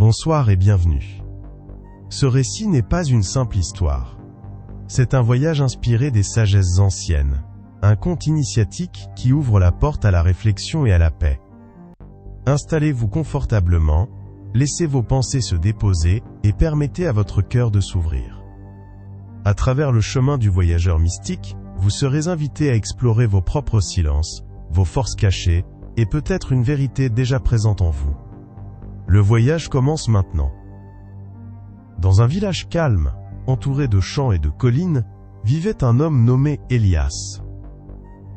Bonsoir et bienvenue. Ce récit n'est pas une simple histoire. C'est un voyage inspiré des sagesses anciennes, un conte initiatique qui ouvre la porte à la réflexion et à la paix. Installez-vous confortablement, laissez vos pensées se déposer et permettez à votre cœur de s'ouvrir. À travers le chemin du voyageur mystique, vous serez invité à explorer vos propres silences, vos forces cachées, et peut-être une vérité déjà présente en vous. Le voyage commence maintenant. Dans un village calme, entouré de champs et de collines, vivait un homme nommé Elias.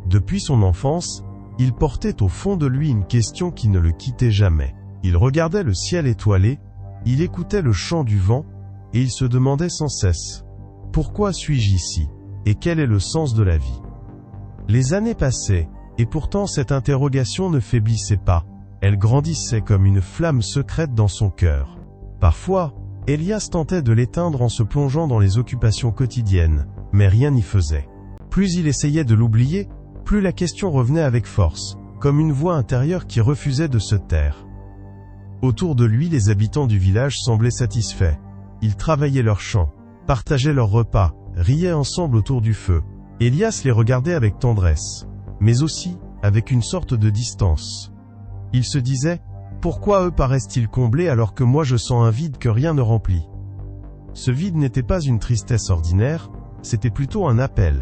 Depuis son enfance, il portait au fond de lui une question qui ne le quittait jamais. Il regardait le ciel étoilé, il écoutait le chant du vent, et il se demandait sans cesse « Pourquoi suis-je ici ? Et quel est le sens de la vie ?» Les années passaient, et pourtant cette interrogation ne faiblissait pas, elle grandissait comme une flamme secrète dans son cœur. Parfois, Elias tentait de l'éteindre en se plongeant dans les occupations quotidiennes, mais rien n'y faisait. Plus il essayait de l'oublier, plus la question revenait avec force, comme une voix intérieure qui refusait de se taire. Autour de lui, les habitants du village semblaient satisfaits. Ils travaillaient leurs champs, partageaient leurs repas, riaient ensemble autour du feu. Elias les regardait avec tendresse, mais aussi avec une sorte de distance. Il se disait « Pourquoi eux paraissent-ils comblés alors que moi je sens un vide que rien ne remplit ?» Ce vide n'était pas une tristesse ordinaire, c'était plutôt un appel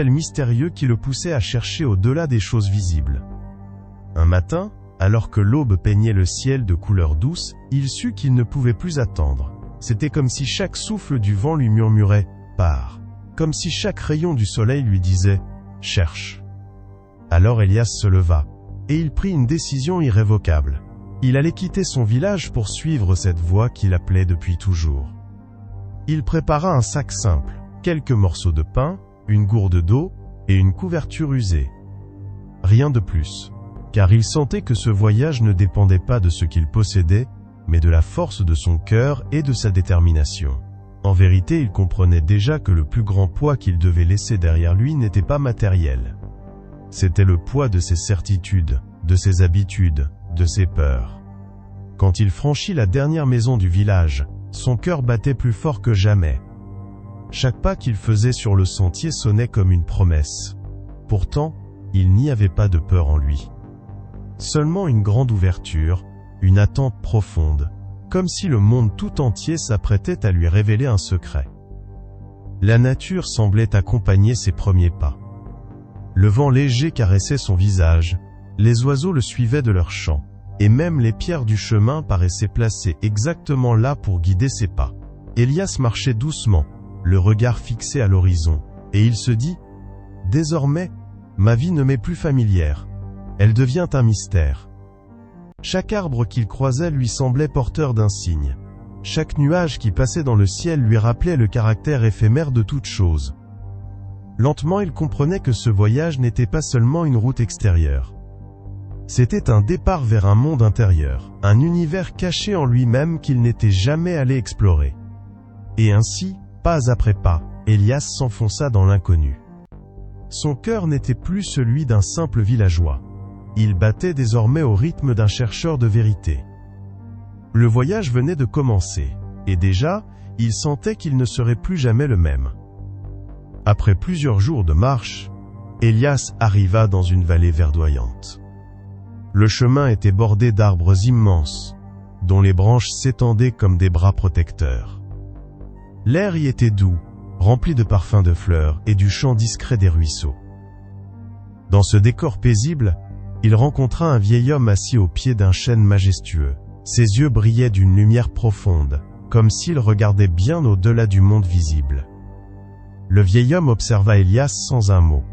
mystérieux qui le poussait à chercher au-delà des choses visibles. Un matin, alors que l'aube peignait le ciel de couleur douce, il sut qu'il ne pouvait plus attendre. C'était comme si chaque souffle du vent lui murmurait « Pars », comme si chaque rayon du soleil lui disait « Cherche ». Alors Elias se leva, et il prit une décision irrévocable. Il allait quitter son village pour suivre cette voie qui l'appelait depuis toujours. Il prépara un sac simple, quelques morceaux de pain, une gourde d'eau, et une couverture usée. Rien de plus, car il sentait que ce voyage ne dépendait pas de ce qu'il possédait, mais de la force de son cœur et de sa détermination. En vérité, il comprenait déjà que le plus grand poids qu'il devait laisser derrière lui n'était pas matériel. C'était le poids de ses certitudes, de ses habitudes, de ses peurs. Quand il franchit la dernière maison du village, son cœur battait plus fort que jamais. Chaque pas qu'il faisait sur le sentier sonnait comme une promesse. Pourtant, il n'y avait pas de peur en lui. Seulement une grande ouverture, une attente profonde, comme si le monde tout entier s'apprêtait à lui révéler un secret. La nature semblait accompagner ses premiers pas. Le vent léger caressait son visage, les oiseaux le suivaient de leur chant, et même les pierres du chemin paraissaient placées exactement là pour guider ses pas. Elias marchait doucement, le regard fixé à l'horizon, et il se dit « Désormais, ma vie ne m'est plus familière, elle devient un mystère. » Chaque arbre qu'il croisait lui semblait porteur d'un signe. Chaque nuage qui passait dans le ciel lui rappelait le caractère éphémère de toute chose. Lentement, il comprenait que ce voyage n'était pas seulement une route extérieure. C'était un départ vers un monde intérieur, un univers caché en lui-même qu'il n'était jamais allé explorer. Et ainsi, pas après pas, Elias s'enfonça dans l'inconnu. Son cœur n'était plus celui d'un simple villageois. Il battait désormais au rythme d'un chercheur de vérité. Le voyage venait de commencer, et déjà, il sentait qu'il ne serait plus jamais le même. Après plusieurs jours de marche, Elias arriva dans une vallée verdoyante. Le chemin était bordé d'arbres immenses, dont les branches s'étendaient comme des bras protecteurs. L'air y était doux, rempli de parfums de fleurs et du chant discret des ruisseaux. Dans ce décor paisible, il rencontra un vieil homme assis au pied d'un chêne majestueux. Ses yeux brillaient d'une lumière profonde, comme s'il regardait bien au-delà du monde visible. Le vieil homme observa Elias sans un mot.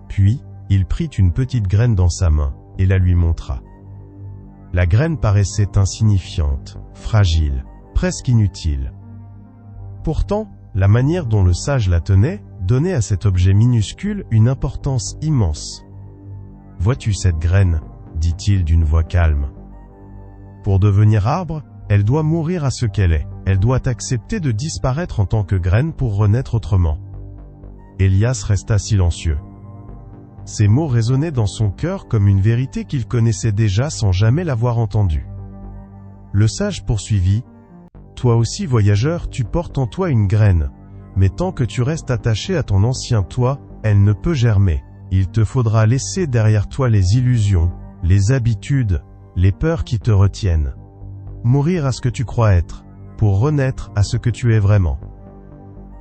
Puis, il prit une petite graine dans sa main, et la lui montra. La graine paraissait insignifiante, fragile, presque inutile. Pourtant, la manière dont le sage la tenait, donnait à cet objet minuscule une importance immense. « Vois-tu cette graine ?» dit-il d'une voix calme. « Pour devenir arbre, elle doit mourir à ce qu'elle est. Elle doit accepter de disparaître en tant que graine pour renaître autrement. » Elias resta silencieux. Ces mots résonnaient dans son cœur comme une vérité qu'il connaissait déjà sans jamais l'avoir entendue. Le sage poursuivit. Toi aussi, voyageur, tu portes en toi une graine. Mais tant que tu restes attaché à ton ancien toi, elle ne peut germer. Il te faudra laisser derrière toi les illusions, les habitudes, les peurs qui te retiennent. Mourir à ce que tu crois être, pour renaître à ce que tu es vraiment.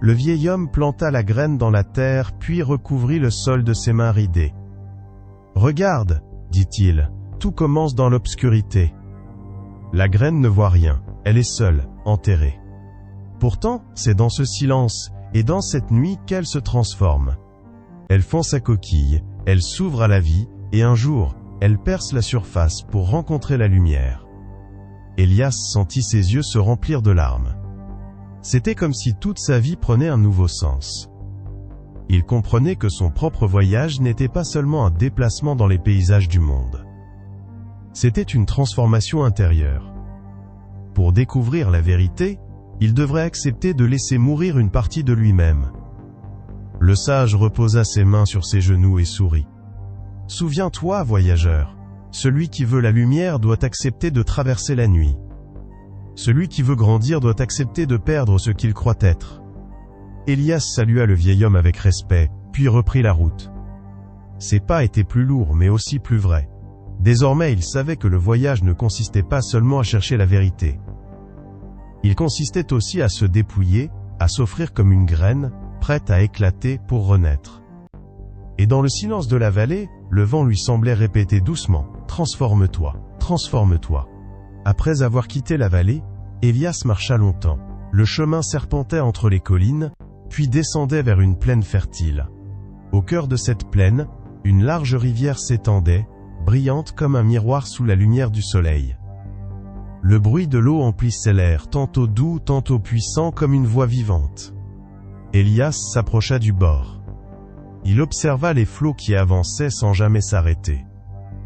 Le vieil homme planta la graine dans la terre, puis recouvrit le sol de ses mains ridées. « Regarde, dit-il, tout commence dans l'obscurité. La graine ne voit rien, elle est seule, enterrée. Pourtant, c'est dans ce silence, et dans cette nuit qu'elle se transforme. Elle fend sa coquille, elle s'ouvre à la vie, et un jour, elle perce la surface pour rencontrer la lumière. » Elias sentit ses yeux se remplir de larmes. C'était comme si toute sa vie prenait un nouveau sens. Il comprenait que son propre voyage n'était pas seulement un déplacement dans les paysages du monde. C'était une transformation intérieure. Pour découvrir la vérité, il devrait accepter de laisser mourir une partie de lui-même. Le sage reposa ses mains sur ses genoux et sourit. « Souviens-toi, voyageur, celui qui veut la lumière doit accepter de traverser la nuit. Celui qui veut grandir doit accepter de perdre ce qu'il croit être. » Elias salua le vieil homme avec respect, puis reprit la route. Ses pas étaient plus lourds mais aussi plus vrais. Désormais il savait que le voyage ne consistait pas seulement à chercher la vérité. Il consistait aussi à se dépouiller, à s'offrir comme une graine, prête à éclater pour renaître. Et dans le silence de la vallée, le vent lui semblait répéter doucement « Transforme-toi, transforme-toi ». Après avoir quitté la vallée, Elias marcha longtemps. Le chemin serpentait entre les collines, puis descendait vers une plaine fertile. Au cœur de cette plaine, une large rivière s'étendait, brillante comme un miroir sous la lumière du soleil. Le bruit de l'eau emplissait l'air, tantôt doux, tantôt puissant comme une voix vivante. Elias s'approcha du bord. Il observa les flots qui avançaient sans jamais s'arrêter.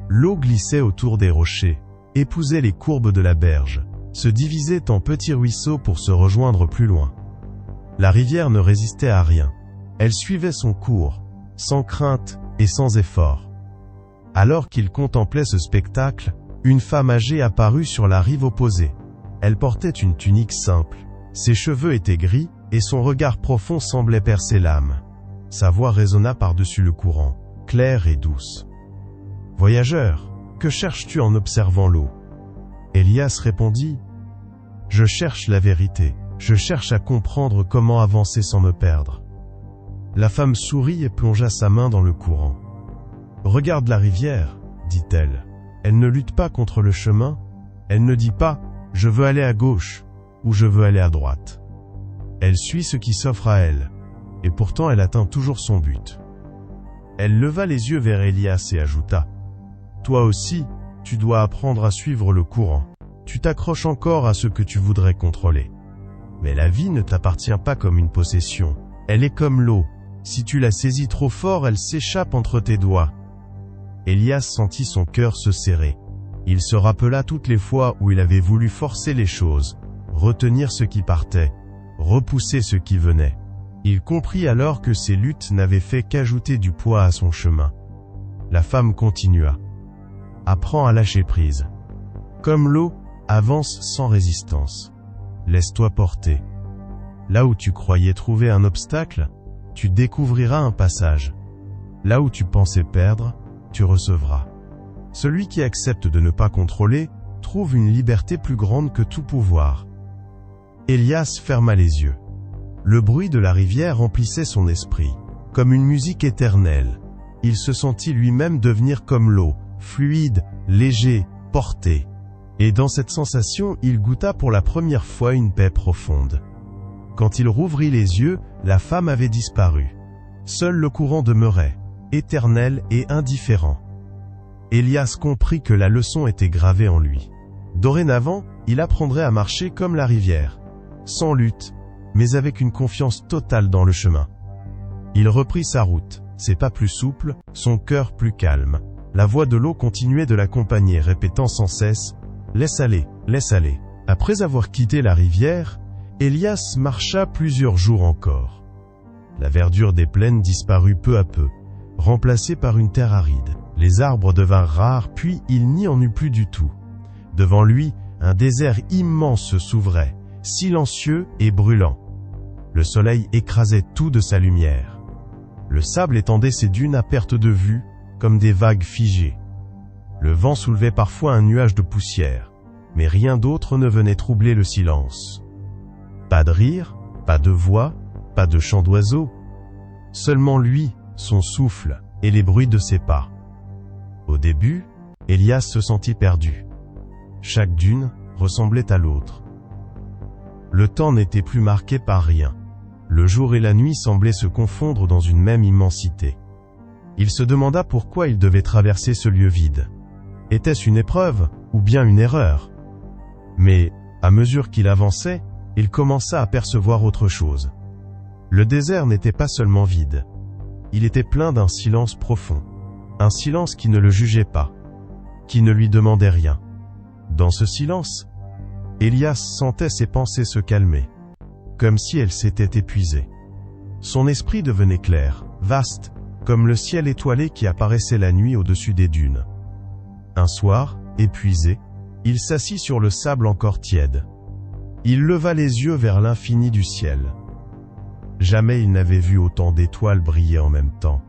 L'eau glissait autour des rochers, épousait les courbes de la berge, se divisait en petits ruisseaux pour se rejoindre plus loin. La rivière ne résistait à rien. Elle suivait son cours, sans crainte et sans effort. Alors qu'il contemplait ce spectacle, une femme âgée apparut sur la rive opposée. Elle portait une tunique simple, ses cheveux étaient gris, et son regard profond semblait percer l'âme. Sa voix résonna par-dessus le courant, claire et douce. « Voyageur, que cherches-tu en observant l'eau » Elias répondit « Je cherche la vérité, je cherche à comprendre comment avancer sans me perdre. » La femme sourit et plongea sa main dans le courant. « Regarde la rivière, dit-elle. Elle ne lutte pas contre le chemin, elle ne dit pas « je veux aller à gauche » ou « je veux aller à droite ». Elle suit ce qui s'offre à elle, et pourtant elle atteint toujours son but. Elle leva les yeux vers Elias et ajouta « Toi aussi, tu dois apprendre à suivre le courant. Tu t'accroches encore à ce que tu voudrais contrôler. Mais la vie ne t'appartient pas comme une possession, elle est comme l'eau. Si tu la saisis trop fort, elle s'échappe entre tes doigts. » Elias sentit son cœur se serrer. Il se rappela toutes les fois où il avait voulu forcer les choses, retenir ce qui partait, repousser ce qui venait. Il comprit alors que ces luttes n'avaient fait qu'ajouter du poids à son chemin. La femme continua. « Apprends à lâcher prise. Comme l'eau, avance sans résistance. Laisse-toi porter. Là où tu croyais trouver un obstacle, tu découvriras un passage. Là où tu pensais perdre, tu recevras. Celui qui accepte de ne pas contrôler, trouve une liberté plus grande que tout pouvoir. » Elias ferma les yeux. Le bruit de la rivière remplissait son esprit, comme une musique éternelle. Il se sentit lui-même devenir comme l'eau, fluide, léger, porté. Et dans cette sensation, il goûta pour la première fois une paix profonde. Quand il rouvrit les yeux, la femme avait disparu. Seul le courant demeurait, éternel et indifférent. Elias comprit que la leçon était gravée en lui. Dorénavant, il apprendrait à marcher comme la rivière, sans lutte, mais avec une confiance totale dans le chemin. Il reprit sa route, ses pas plus souples, son cœur plus calme. La voix de l'eau continuait de l'accompagner, répétant sans cesse « Laisse aller, laisse aller ». Après avoir quitté la rivière, Elias marcha plusieurs jours encore. La verdure des plaines disparut peu à peu, remplacée par une terre aride. Les arbres devinrent rares, puis il n'y en eut plus du tout. Devant lui, un désert immense s'ouvrait, silencieux et brûlant. Le soleil écrasait tout de sa lumière. Le sable étendait ses dunes à perte de vue, comme des vagues figées. Le vent soulevait parfois un nuage de poussière, mais rien d'autre ne venait troubler le silence. Pas de rire, pas de voix, pas de chant d'oiseaux. Seulement lui, son souffle, et les bruits de ses pas. Au début, Élias se sentit perdu. Chaque dune ressemblait à l'autre. Le temps n'était plus marqué par rien. Le jour et la nuit semblaient se confondre dans une même immensité. Il se demanda pourquoi il devait traverser ce lieu vide. Était-ce une épreuve, ou bien une erreur? Mais, à mesure qu'il avançait, il commença à percevoir autre chose. Le désert n'était pas seulement vide. Il était plein d'un silence profond. Un silence qui ne le jugeait pas, qui ne lui demandait rien. Dans ce silence, Élias sentait ses pensées se calmer, comme si elles s'étaient épuisées. Son esprit devenait clair, vaste, comme le ciel étoilé qui apparaissait la nuit au-dessus des dunes. Un soir, épuisé, il s'assit sur le sable encore tiède. Il leva les yeux vers l'infini du ciel. Jamais il n'avait vu autant d'étoiles briller en même temps.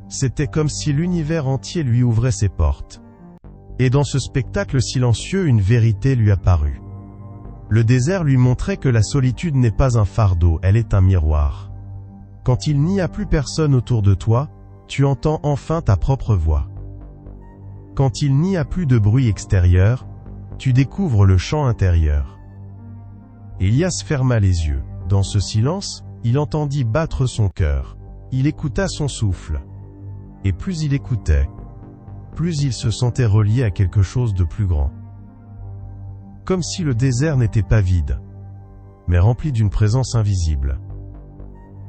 C'était comme si l'univers entier lui ouvrait ses portes. Et dans ce spectacle silencieux, une vérité lui apparut. Le désert lui montrait que la solitude n'est pas un fardeau, elle est un miroir. Quand il n'y a plus personne autour de toi, tu entends enfin ta propre voix. Quand il n'y a plus de bruit extérieur, tu découvres le chant intérieur. Élias ferma les yeux. Dans ce silence, il entendit battre son cœur. Il écouta son souffle. Et plus il écoutait, plus il se sentait relié à quelque chose de plus grand. Comme si le désert n'était pas vide, mais rempli d'une présence invisible.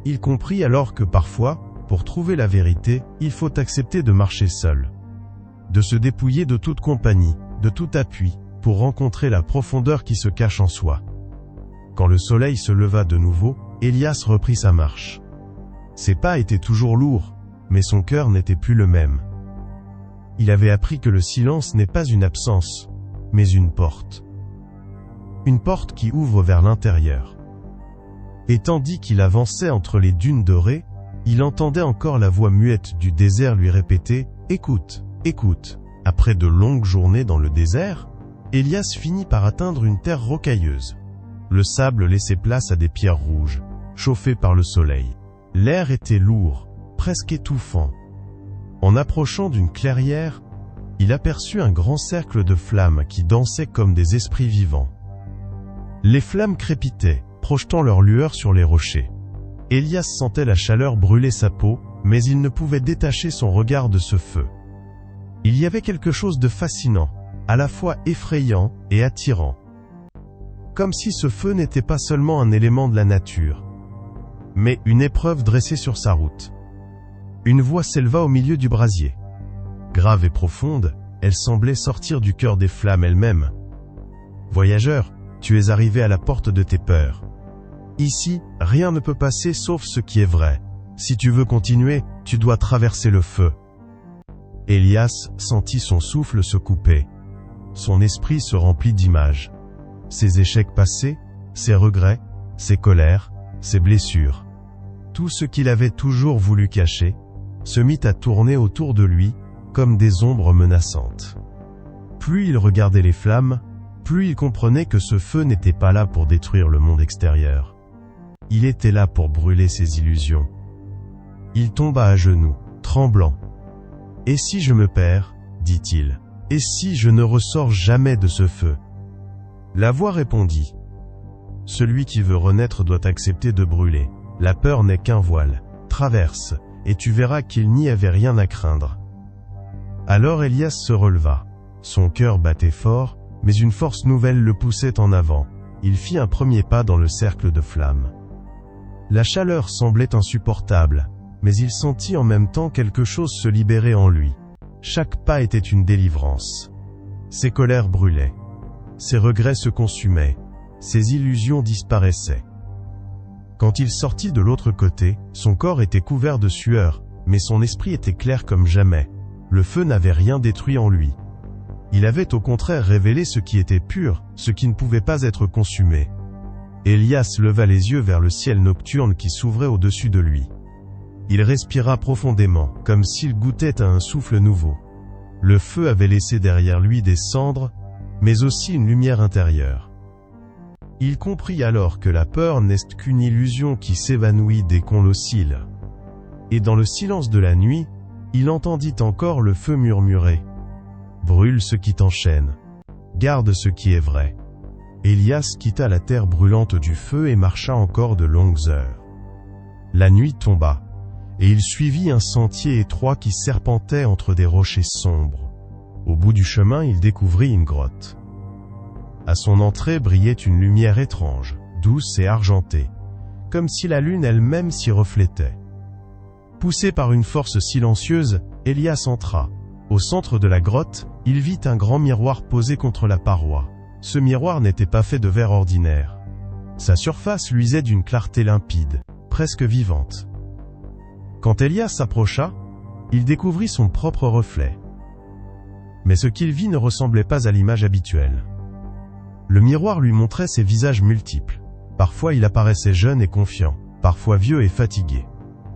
Il comprit alors que parfois, pour trouver la vérité, il faut accepter de marcher seul, de se dépouiller de toute compagnie, de tout appui, pour rencontrer la profondeur qui se cache en soi. Quand le soleil se leva de nouveau, Élias reprit sa marche. Ses pas étaient toujours lourds, mais son cœur n'était plus le même. Il avait appris que le silence n'est pas une absence, mais une porte. Une porte qui ouvre vers l'intérieur. Et tandis qu'il avançait entre les dunes dorées, il entendait encore la voix muette du désert lui répéter « Écoute, écoute ». Après de longues journées dans le désert, Élias finit par atteindre une terre rocailleuse. Le sable laissait place à des pierres rouges, chauffées par le soleil. L'air était lourd, presque étouffant. En approchant d'une clairière, il aperçut un grand cercle de flammes qui dansaient comme des esprits vivants. Les flammes crépitaient, projetant leur lueur sur les rochers. Élias sentait la chaleur brûler sa peau, mais il ne pouvait détacher son regard de ce feu. Il y avait quelque chose de fascinant, à la fois effrayant et attirant. Comme si ce feu n'était pas seulement un élément de la nature, mais une épreuve dressée sur sa route. Une voix s'éleva au milieu du brasier. Grave et profonde, elle semblait sortir du cœur des flammes elles-mêmes. « Voyageur, tu es arrivé à la porte de tes peurs. Ici, rien ne peut passer sauf ce qui est vrai. Si tu veux continuer, tu dois traverser le feu. » Élias sentit son souffle se couper. Son esprit se remplit d'images. Ses échecs passés, ses regrets, ses colères, ses blessures. Tout ce qu'il avait toujours voulu cacher, se mit à tourner autour de lui, comme des ombres menaçantes. Plus il regardait les flammes, plus il comprenait que ce feu n'était pas là pour détruire le monde extérieur. Il était là pour brûler ses illusions. Il tomba à genoux, tremblant. « Et si je me perds, dit-il, et si je ne ressors jamais de ce feu ?» La voix répondit. « Celui qui veut renaître doit accepter de brûler. La peur n'est qu'un voile. Traverse, et tu verras qu'il n'y avait rien à craindre. » Alors Élias se releva. Son cœur battait fort, mais une force nouvelle le poussait en avant. Il fit un premier pas dans le cercle de flammes. La chaleur semblait insupportable, mais il sentit en même temps quelque chose se libérer en lui. Chaque pas était une délivrance. Ses colères brûlaient. Ses regrets se consumaient. Ses illusions disparaissaient. Quand il sortit de l'autre côté, son corps était couvert de sueur, mais son esprit était clair comme jamais. Le feu n'avait rien détruit en lui. Il avait au contraire révélé ce qui était pur, ce qui ne pouvait pas être consumé. Élias leva les yeux vers le ciel nocturne qui s'ouvrait au-dessus de lui. Il respira profondément, comme s'il goûtait à un souffle nouveau. Le feu avait laissé derrière lui des cendres, mais aussi une lumière intérieure. Il comprit alors que la peur n'est qu'une illusion qui s'évanouit dès qu'on l'oscille. Et dans le silence de la nuit, il entendit encore le feu murmurer. Brûle ce qui t'enchaîne. Garde ce qui est vrai. Élias quitta la terre brûlante du feu et marcha encore de longues heures. La nuit tomba, et il suivit un sentier étroit qui serpentait entre des rochers sombres. Au bout du chemin, il découvrit une grotte. À son entrée brillait une lumière étrange, douce et argentée, comme si la lune elle-même s'y reflétait. Poussé par une force silencieuse, Élias entra. Au centre de la grotte, il vit un grand miroir posé contre la paroi. Ce miroir n'était pas fait de verre ordinaire. Sa surface luisait d'une clarté limpide, presque vivante. Quand Élias s'approcha, il découvrit son propre reflet. Mais ce qu'il vit ne ressemblait pas à l'image habituelle. Le miroir lui montrait ses visages multiples. Parfois il apparaissait jeune et confiant, parfois vieux et fatigué.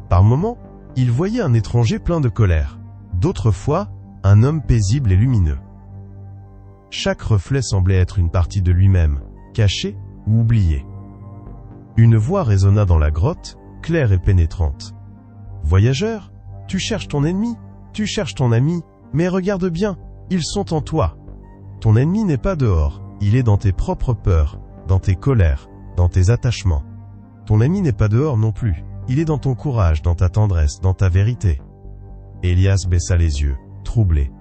Par moments, il voyait un étranger plein de colère. D'autres fois, un homme paisible et lumineux. Chaque reflet semblait être une partie de lui-même, cachée ou oubliée. Une voix résonna dans la grotte, claire et pénétrante. « Voyageur, tu cherches ton ennemi, tu cherches ton ami, mais regarde bien, ils sont en toi. Ton ennemi n'est pas dehors, il est dans tes propres peurs, dans tes colères, dans tes attachements. Ton ami n'est pas dehors non plus, il est dans ton courage, dans ta tendresse, dans ta vérité. » Élias baissa les yeux, troublé.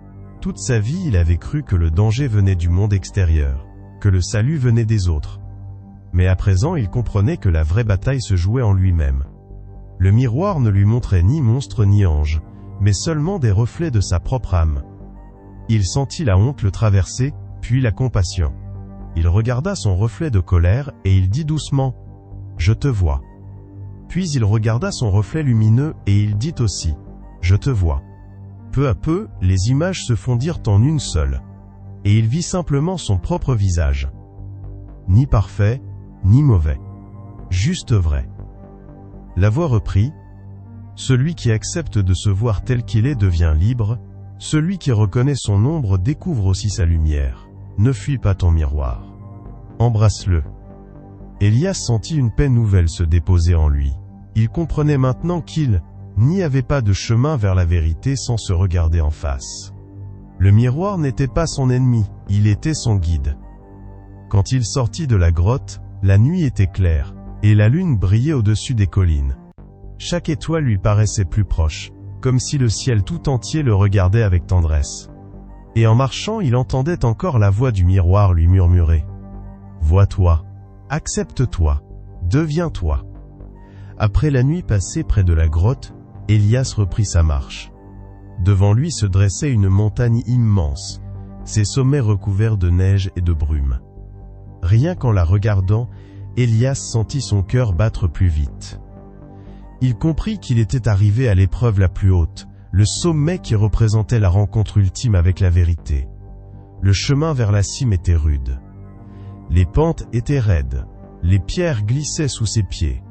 Toute sa vie, il avait cru que le danger venait du monde extérieur, que le salut venait des autres. Mais à présent, il comprenait que la vraie bataille se jouait en lui-même. Le miroir ne lui montrait ni monstre ni ange, mais seulement des reflets de sa propre âme. Il sentit la honte le traverser, puis la compassion. Il regarda son reflet de colère et il dit doucement « Je te vois ». Puis il regarda son reflet lumineux et il dit aussi « Je te vois ». Peu à peu, les images se fondirent en une seule. Et il vit simplement son propre visage. Ni parfait, ni mauvais. Juste vrai. La voix reprit. Celui qui accepte de se voir tel qu'il est devient libre. Celui qui reconnaît son ombre découvre aussi sa lumière. Ne fuis pas ton miroir. Embrasse-le. Élias sentit une paix nouvelle se déposer en lui. Il comprenait maintenant qu'il n'y avait pas de chemin vers la vérité sans se regarder en face. Le miroir n'était pas son ennemi, il était son guide. Quand il sortit de la grotte, la nuit était claire, et la lune brillait au-dessus des collines. Chaque étoile lui paraissait plus proche, comme si le ciel tout entier le regardait avec tendresse. Et en marchant, il entendait encore la voix du miroir lui murmurer « Vois-toi, accepte-toi, deviens-toi ». Après la nuit passée près de la grotte, Élias reprit sa marche. Devant lui se dressait une montagne immense, ses sommets recouverts de neige et de brume. Rien qu'en la regardant, Élias sentit son cœur battre plus vite. Il comprit qu'il était arrivé à l'épreuve la plus haute, le sommet qui représentait la rencontre ultime avec la vérité. Le chemin vers la cime était rude. Les pentes étaient raides, les pierres glissaient sous ses pieds,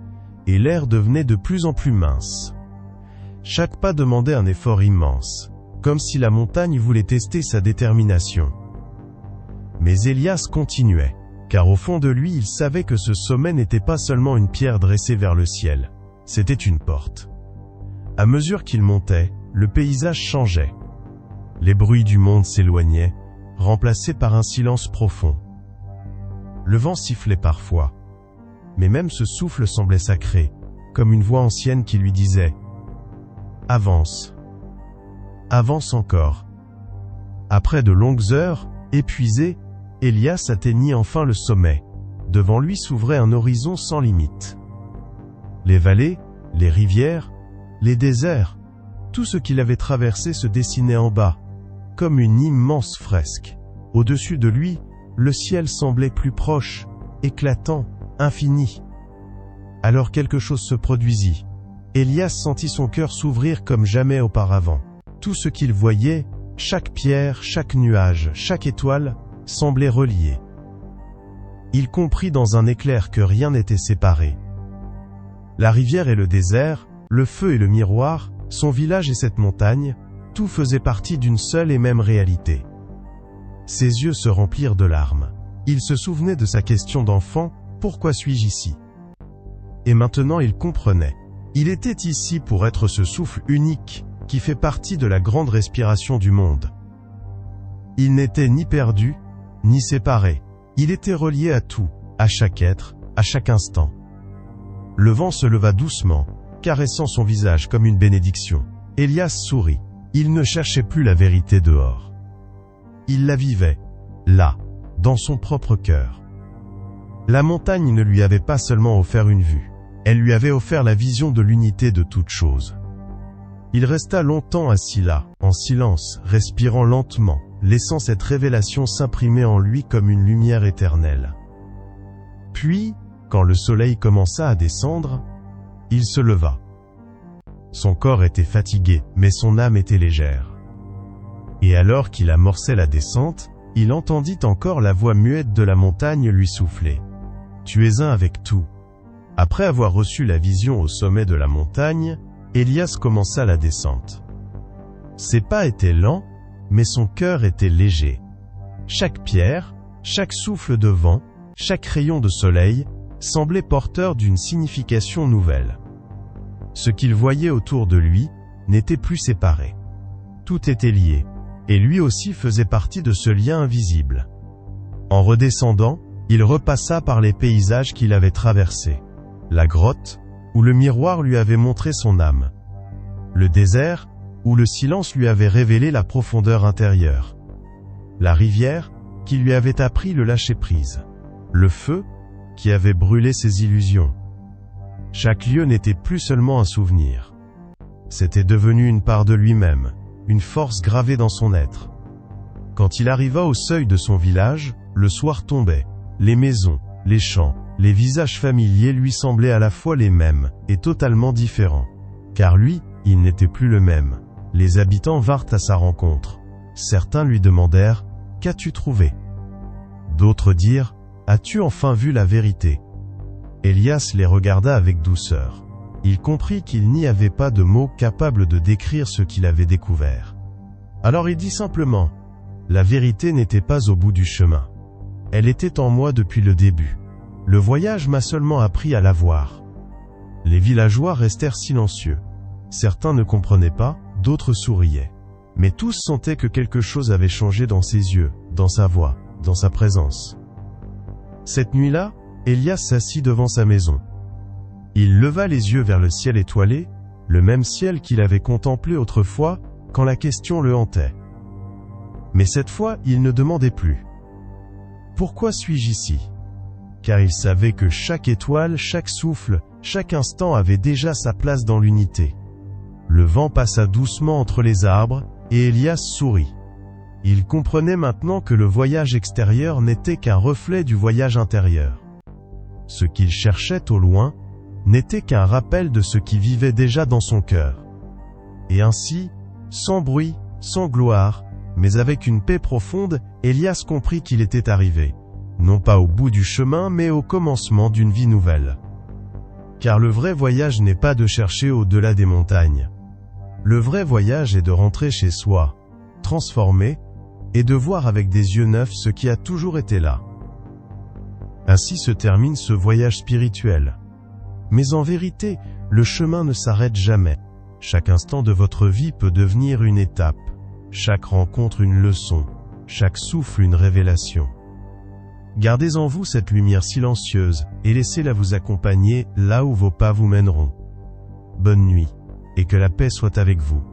et l'air devenait de plus en plus mince. Chaque pas demandait un effort immense, comme si la montagne voulait tester sa détermination. Mais Élias continuait, car au fond de lui il savait que ce sommet n'était pas seulement une pierre dressée vers le ciel, c'était une porte. À mesure qu'il montait, le paysage changeait. Les bruits du monde s'éloignaient, remplacés par un silence profond. Le vent sifflait parfois, mais même ce souffle semblait sacré, comme une voix ancienne qui lui disait « Avance. Avance encore. » Après de longues heures, épuisé, Élias atteignit enfin le sommet. Devant lui s'ouvrait un horizon sans limite. Les vallées, les rivières, les déserts, tout ce qu'il avait traversé se dessinait en bas, comme une immense fresque. Au-dessus de lui, le ciel semblait plus proche, éclatant, infini. Alors quelque chose se produisit. Élias sentit son cœur s'ouvrir comme jamais auparavant. Tout ce qu'il voyait, chaque pierre, chaque nuage, chaque étoile, semblaient reliés. Il comprit dans un éclair que rien n'était séparé. La rivière et le désert, le feu et le miroir, son village et cette montagne, tout faisait partie d'une seule et même réalité. Ses yeux se remplirent de larmes. Il se souvenait de sa question d'enfant, « Pourquoi suis-je ici ?» Et maintenant il comprenait. Il était ici pour être ce souffle unique, qui fait partie de la grande respiration du monde. Il n'était ni perdu, ni séparé. Il était relié à tout, à chaque être, à chaque instant. Le vent se leva doucement, caressant son visage comme une bénédiction. Elias sourit. Il ne cherchait plus la vérité dehors. Il la vivait, là, dans son propre cœur. La montagne ne lui avait pas seulement offert une vue, elle lui avait offert la vision de l'unité de toute chose. Il resta longtemps assis là, en silence, respirant lentement, laissant cette révélation s'imprimer en lui comme une lumière éternelle. Puis, quand le soleil commença à descendre, il se leva. Son corps était fatigué, mais son âme était légère. Et alors qu'il amorçait la descente, il entendit encore la voix muette de la montagne lui souffler. « Tu es un avec tout. » Après avoir reçu la vision au sommet de la montagne, Elias commença la descente. Ses pas étaient lents, mais son cœur était léger. Chaque pierre, chaque souffle de vent, chaque rayon de soleil, semblait porteur d'une signification nouvelle. Ce qu'il voyait autour de lui n'était plus séparé. Tout était lié, et lui aussi faisait partie de ce lien invisible. En redescendant, il repassa par les paysages qu'il avait traversés. La grotte, où le miroir lui avait montré son âme. Le désert, où le silence lui avait révélé la profondeur intérieure. La rivière, qui lui avait appris le lâcher-prise. Le feu, qui avait brûlé ses illusions. Chaque lieu n'était plus seulement un souvenir. C'était devenu une part de lui-même, une force gravée dans son être. Quand il arriva au seuil de son village, le soir tombait. Les maisons, les champs, les visages familiers lui semblaient à la fois les mêmes, et totalement différents. Car lui, il n'était plus le même. Les habitants vinrent à sa rencontre. Certains lui demandèrent « Qu'as-tu trouvé ?» D'autres dirent « As-tu enfin vu la vérité ?» Elias les regarda avec douceur. Il comprit qu'il n'y avait pas de mots capables de décrire ce qu'il avait découvert. Alors il dit simplement « La vérité n'était pas au bout du chemin. Elle était en moi depuis le début. Le voyage m'a seulement appris à la voir. » Les villageois restèrent silencieux. Certains ne comprenaient pas, d'autres souriaient. Mais tous sentaient que quelque chose avait changé dans ses yeux, dans sa voix, dans sa présence. Cette nuit-là, Elias s'assit devant sa maison. Il leva les yeux vers le ciel étoilé, le même ciel qu'il avait contemplé autrefois, quand la question le hantait. Mais cette fois, il ne demandait plus. Pourquoi suis-je ici ? Car il savait que chaque étoile, chaque souffle, chaque instant avait déjà sa place dans l'unité. Le vent passa doucement entre les arbres, et Elias sourit. Il comprenait maintenant que le voyage extérieur n'était qu'un reflet du voyage intérieur. Ce qu'il cherchait au loin n'était qu'un rappel de ce qui vivait déjà dans son cœur. Et ainsi, sans bruit, sans gloire, mais avec une paix profonde, Elias comprit qu'il était arrivé, non pas au bout du chemin mais au commencement d'une vie nouvelle. Car le vrai voyage n'est pas de chercher au-delà des montagnes. Le vrai voyage est de rentrer chez soi, transformé, et de voir avec des yeux neufs ce qui a toujours été là. Ainsi se termine ce voyage spirituel. Mais en vérité, le chemin ne s'arrête jamais. Chaque instant de votre vie peut devenir une étape, chaque rencontre une leçon, chaque souffle une révélation. Gardez en vous cette lumière silencieuse, et laissez-la vous accompagner là où vos pas vous mèneront. Bonne nuit, et que la paix soit avec vous.